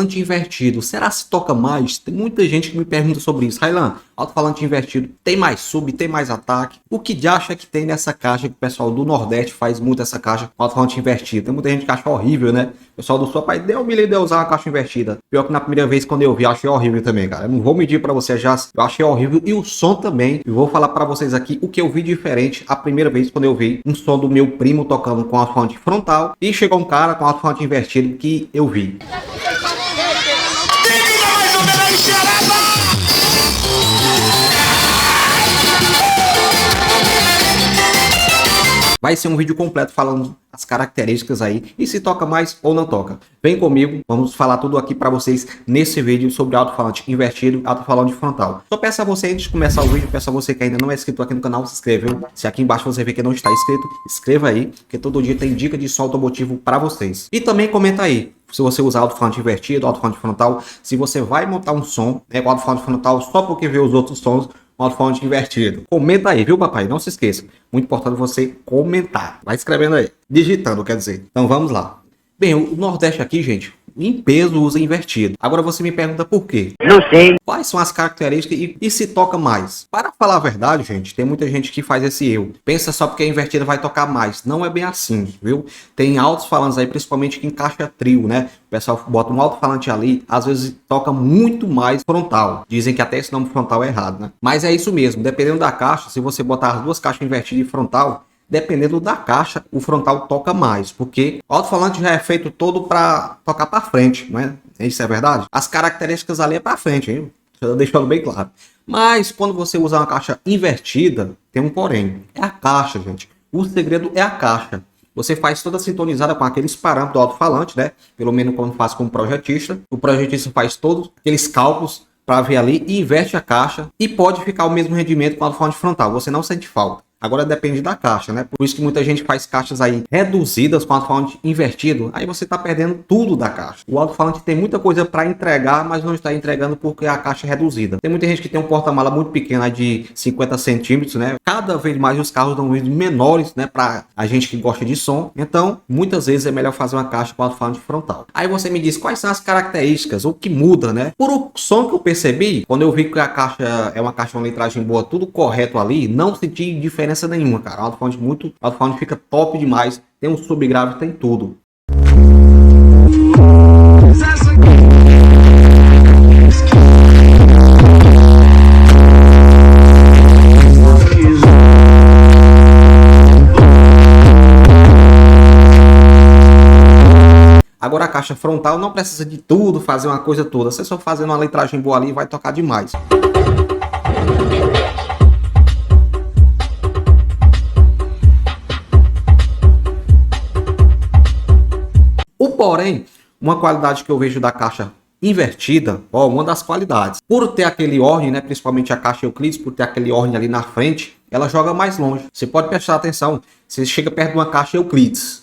alto-falante invertido, será se toca mais? Tem muita gente que me pergunta sobre isso. Railan, alto-falante invertido tem mais sub, tem mais ataque? O que de acha que tem nessa caixa que o pessoal do Nordeste faz muito essa caixa com alto-falante invertido? Tem muita gente que acha horrível, né? O pessoal do Sul, pai, deu me de usar uma caixa invertida. Pior que na primeira vez quando eu vi, eu achei horrível também, cara. Eu não vou medir pra vocês já, eu achei horrível. E o som também, eu vou falar pra vocês aqui o que eu vi diferente a primeira vez quando eu vi um som do meu primo tocando com alto-falante frontal e chegou um cara com alto-falante invertido que eu vi. Vai ser um vídeo completo falando as características aí e se toca mais ou não toca. Vem comigo, vamos falar tudo aqui para vocês nesse vídeo sobre alto-falante invertido, alto-falante frontal. Só peço a você, antes de começar o vídeo, peço a você que ainda não é inscrito aqui no canal, se inscreva. Se aqui embaixo você vê que não está inscrito, inscreva aí, porque todo dia tem dica de som automotivo para vocês. E também comenta aí, se você usar alto-falante invertido, alto-falante frontal, se você vai montar um som, né, com alto-falante frontal só porque vê os outros sons, alto-falante invertido. Comenta aí, viu, papai? Não se esqueça. Muito importante você comentar. Vai escrevendo aí. Digitando, quer dizer. Então vamos lá. Bem, o Nordeste aqui, gente, em peso usa invertido. Agora você me pergunta por quê? Não sei. Quais são as características e se toca mais? Para falar a verdade, gente, tem muita gente que faz esse erro. Pensa só porque a invertida vai tocar mais. Não é bem assim, viu? Tem altos-falantes aí, principalmente que encaixa trio, né? O pessoal bota um alto-falante ali, às vezes toca muito mais frontal. Dizem que até esse nome frontal é errado, né? Mas é isso mesmo. Dependendo da caixa, se você botar as duas caixas invertidas e frontal, dependendo da caixa, o frontal toca mais, porque o alto-falante já é feito todo para tocar para frente, não é? Isso é verdade? As características ali é para frente, hein? Deixando bem claro. Mas quando você usa uma caixa invertida, tem um porém. É a caixa, gente. O segredo é a caixa. Você faz toda sintonizada com aqueles parâmetros do alto-falante, né? Pelo menos quando faz com o projetista. O projetista faz todos aqueles cálculos para ver ali e inverte a caixa e pode ficar o mesmo rendimento com o alto-falante frontal. Você não sente falta. Agora depende da caixa, né? Por isso que muita gente faz caixas aí reduzidas com alto-falante invertido. Aí você tá perdendo tudo da caixa. O alto-falante tem muita coisa para entregar, mas não está entregando porque a caixa é reduzida. Tem muita gente que tem um porta-mala muito pequeno, aí de 50 centímetros, né? Cada vez mais os carros dão vídeos menores, né? Para a gente que gosta de som. Então, muitas vezes é melhor fazer uma caixa com alto-falante frontal. Aí você me diz quais são as características, o que muda, né? Por o som que eu percebi, quando eu vi que a caixa é uma caixa de litragem boa, tudo correto ali, não senti diferença nenhuma, cara. Alto-falante fica top demais. Tem um subgrave, tem tudo. Agora a caixa frontal não precisa de tudo, fazer uma coisa toda. Você só fazendo uma litragem boa ali vai tocar demais. Porém, uma qualidade que eu vejo da caixa invertida, ó, uma das qualidades, por ter aquele horn, né, principalmente a caixa Euclides, por ter aquele horn ali na frente, ela joga mais longe. Você pode prestar atenção, você chega perto de uma caixa Euclides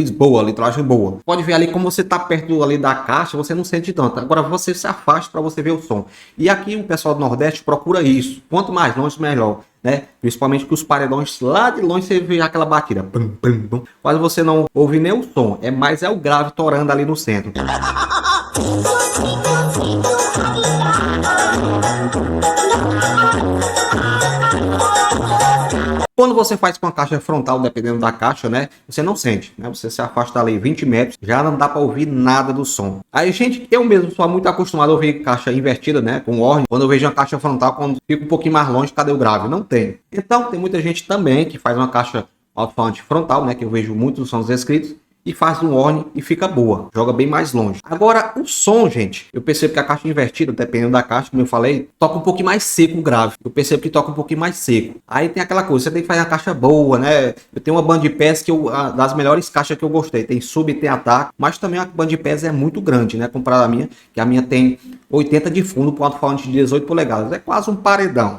boa, litragem boa. Pode ver ali como você tá perto ali da caixa, você não sente tanto. Agora você se afasta para você ver o som. E aqui o pessoal do Nordeste procura isso. Quanto mais longe, melhor, né? Principalmente que os paredões lá de longe você vê aquela batida. Pum, pum, pum. Quase você não ouve nem o som. É mais o grave torando ali no centro. Quando você faz com a caixa frontal, dependendo da caixa, né? Você não sente, né? Você se afasta ali 20 metros, já não dá para ouvir nada do som. Aí, gente, eu mesmo sou muito acostumado a ouvir caixa invertida, né? Com horn. Quando eu vejo uma caixa frontal, quando fica um pouquinho mais longe, cadê o grave? Não tem. Então, tem muita gente também que faz uma caixa alto-falante frontal, né? Que eu vejo muitos sons escritos. E faz um horn e fica boa, joga bem mais longe. Agora, o som, gente, eu percebo que a caixa invertida, dependendo da caixa, como eu falei, toca um pouquinho mais seco o grave. Eu percebo que toca um pouquinho mais seco. Aí tem aquela coisa, você tem que fazer uma caixa boa, né? Eu tenho uma Band Pass que das melhores caixas que eu gostei. Tem sub, tem ataque, mas também a Band Pass é muito grande, né? Comparada à minha, que a minha tem 80 de fundo com alto-falante de 18 polegadas. É quase um paredão.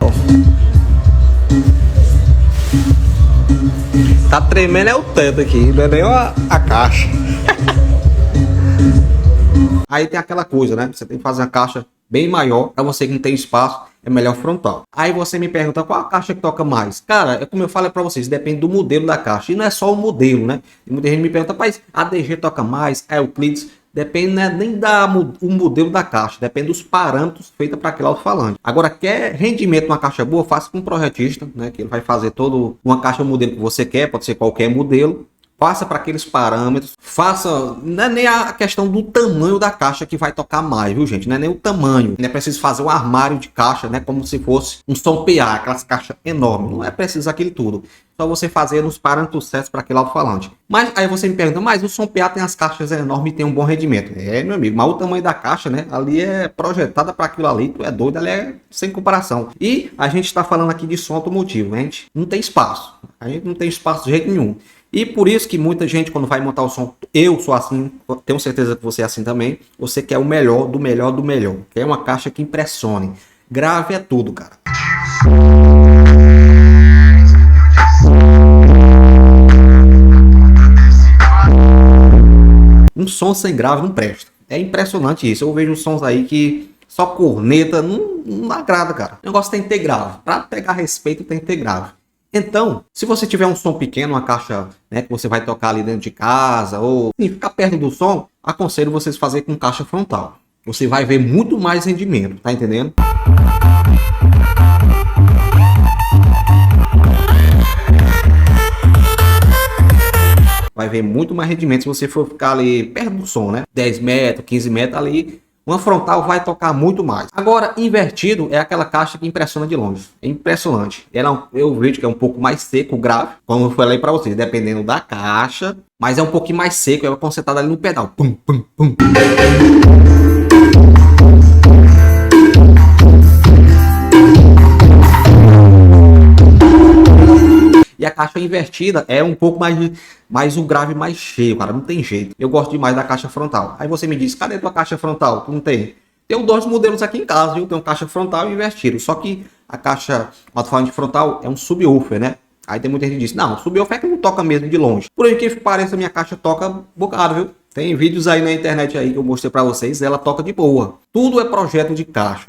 Tá tremendo é o teto aqui, não é nem a caixa. Aí tem aquela coisa, né? Você tem que fazer uma caixa bem maior. Para você que não tem espaço, é melhor frontal. Aí você me pergunta qual a caixa que toca mais. Cara, é como eu falo para vocês, depende do modelo da caixa. E não é só o modelo, né? E muita gente me pergunta, mas a DG toca mais, a Euclides Depende, né, nem o modelo da caixa, depende dos parâmetros feitos para aquele alto-falante. Agora, quer rendimento numa caixa boa, faça com um projetista, né, que ele vai fazer todo uma caixa modelo que você quer, pode ser qualquer modelo. Faça para aqueles parâmetros, faça, não é nem a questão do tamanho da caixa que vai tocar mais, viu gente, não é nem o tamanho, não é preciso fazer um armário de caixa, né, como se fosse um som PA, aquelas caixas enormes, não é preciso aquilo tudo, só você fazer nos parâmetros certos para aquele alto-falante. Mas aí você me pergunta, mas o som PA tem as caixas enormes e tem um bom rendimento. Meu amigo, mas o tamanho da caixa, né, ali é projetada para aquilo ali, tu é doido, ali é sem comparação. E a gente está falando aqui de som automotivo, a gente não tem espaço, a gente não tem espaço de jeito nenhum. E por isso que muita gente, quando vai montar o som, eu sou assim, tenho certeza que você é assim também, você quer o melhor do melhor do melhor. Quer uma caixa que impressione. Grave é tudo, cara. Um som sem grave não presta. É impressionante isso. Eu vejo sons aí que só corneta não agrada, cara. O negócio tem que ter grave. Pra pegar respeito tem que ter grave. Então, se você tiver um som pequeno, uma caixa, né, que você vai tocar ali dentro de casa, ou ficar perto do som, aconselho vocês fazer com caixa frontal. Você vai ver muito mais rendimento, tá entendendo? Vai ver muito mais rendimento se você for ficar ali perto do som, né? 10 metros, 15 metros ali. Uma frontal vai tocar muito mais. Agora, invertido é aquela caixa que impressiona de longe. É impressionante. Eu vejo que é um pouco mais seco, grave, como eu falei para vocês, dependendo da caixa. Mas é um pouquinho mais seco, é concentrado ali no pedal. Pum, pum, pum. E a caixa invertida é um pouco mais o grave mais cheio, cara. Não tem jeito. Eu gosto demais da caixa frontal. Aí você me diz, cadê tua caixa frontal? Tu não tem? Tenho dois modelos aqui em casa, viu? Tem uma caixa frontal e invertido. Só que a caixa alto-falante frontal é um subwoofer, né? Aí tem muita gente que diz, não, subwoofer é que não toca mesmo de longe. Por aí que pareça, minha caixa toca bocado, viu? Tem vídeos aí na internet aí que eu mostrei pra vocês, ela toca de boa. Tudo é projeto de caixa.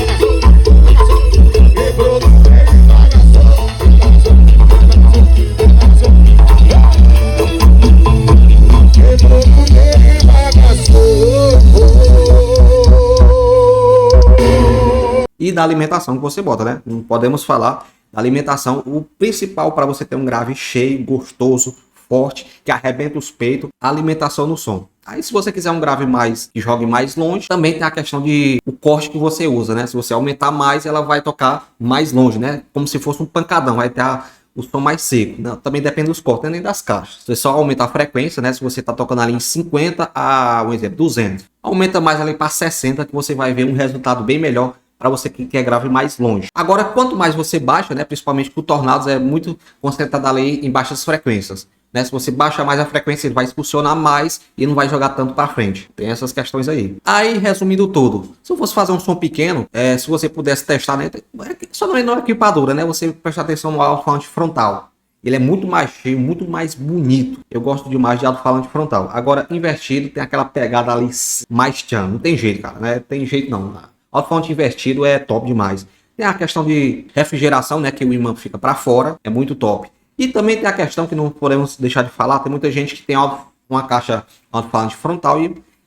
E da alimentação que você bota, né? Não podemos falar da alimentação. O principal para você ter um grave cheio, gostoso, forte, que arrebenta os peitos, a alimentação no som. Aí se você quiser um grave mais que jogue mais longe, também tem a questão de o corte que você usa, né? Se você aumentar mais, ela vai tocar mais longe, né? Como se fosse um pancadão, vai ter o som mais seco. Não, também depende dos cortes, nem das caixas. Você só aumenta a frequência, né? Se você está tocando ali em 50 a, um exemplo, 200. Aumenta mais ali para 60 que você vai ver um resultado bem melhor para você que quer grave mais longe. Agora, quanto mais você baixa, né, principalmente para o Tornados, é muito concentrado ali em baixas frequências. Né? Se você baixa mais a frequência, ele vai expulsionar mais e não vai jogar tanto para frente. Tem essas questões aí. Aí, resumindo tudo, se eu fosse fazer um som pequeno, se você pudesse testar, né, só não é na equipadora, né, você prestar atenção no alto-falante frontal. Ele é muito mais cheio, muito mais bonito. Eu gosto demais de alto-falante frontal. Agora, invertido, tem aquela pegada ali mais tchan. Não tem jeito, cara. Né? Tem jeito não. Alto-falante invertido é top demais. Tem a questão de refrigeração, né? Que o imã fica para fora. É muito top. E também tem a questão que não podemos deixar de falar. Tem muita gente que tem uma caixa alto-falante frontal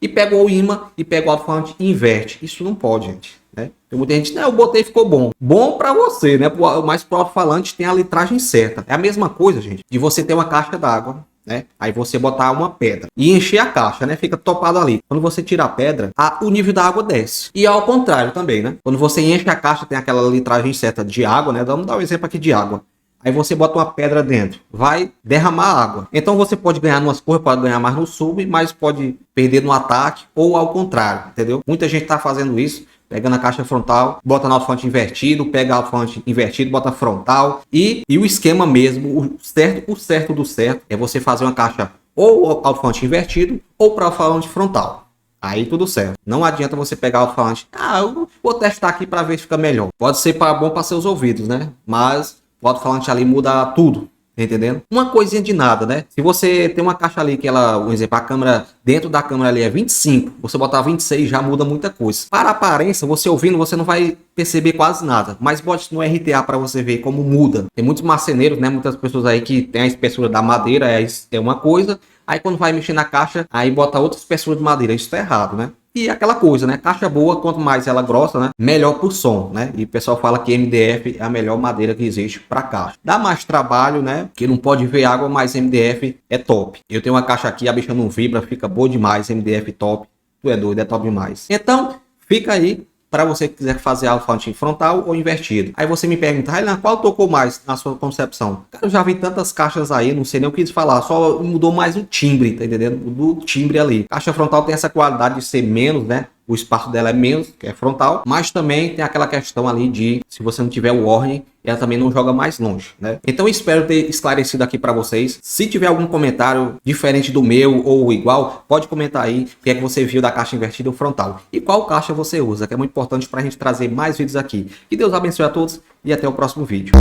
e pega o imã e pega o alto-falante e inverte. Isso não pode, gente. Né? Tem muita gente, não, eu botei e ficou bom. Bom para você, né? Mas pro alto-falante tem a litragem certa. É a mesma coisa, gente, de você ter uma caixa d'água, né? Aí você botar uma pedra e encher a caixa, né? Fica topado ali. Quando você tira a pedra, o nível da água desce. E ao contrário também, né? Quando você enche a caixa, tem aquela litragem certa de água, né? Vamos dar um exemplo aqui de água. Aí você bota uma pedra dentro, vai derramar água. Então você pode ganhar numas cores, pode ganhar mais no sub, mas pode perder no ataque ou ao contrário, entendeu? Muita gente tá fazendo isso. Pega na caixa frontal, bota no alto-falante invertido, pega o alto-falante invertido, bota frontal. E o esquema mesmo, o certo do certo, é você fazer uma caixa ou alto-falante invertido ou para alto-falante frontal. Aí tudo certo. Não adianta você pegar o alto-falante, eu vou testar aqui para ver se fica melhor. Pode ser bom para seus ouvidos, né? Mas o alto-falante ali muda tudo. Entendendo? Uma coisinha de nada, né? Se você tem uma caixa ali que ela, por exemplo, a câmera, dentro da câmera ali é 25, você botar 26 já muda muita coisa. Para a aparência, você ouvindo, você não vai perceber quase nada, mas bote no RTA para você ver como muda. Tem muitos marceneiros, né? Muitas pessoas aí que tem a espessura da madeira, é uma coisa, Aí quando vai mexer na caixa, aí bota outra espessura de madeira. Isso tá errado, né? E aquela coisa, né? Caixa boa, quanto mais ela grossa, né? Melhor pro som, né? E o pessoal fala que MDF é a melhor madeira que existe para caixa. Dá mais trabalho, né? Que não pode ver água, mas MDF é top. Eu tenho uma caixa aqui, a bicha não vibra, fica boa demais. MDF top. Tu é doido, é top demais. Então, fica aí para você que quiser fazer alto-falante frontal ou invertido. Aí você me pergunta, Railan, qual tocou mais na sua concepção? Cara, eu já vi tantas caixas aí, não sei nem o que falar, só mudou mais o timbre, tá entendendo? Do timbre ali. Caixa frontal tem essa qualidade de ser menos, né? O espaço dela é menos, que é frontal, mas também tem aquela questão ali de, se você não tiver o warning, ela também não joga mais longe, né? Então espero ter esclarecido aqui para vocês. Se tiver algum comentário diferente do meu ou igual, pode comentar aí o que é que você viu da caixa invertida ou frontal e qual caixa você usa, que é muito importante para a gente trazer mais vídeos aqui. Que Deus abençoe a todos e até o próximo vídeo.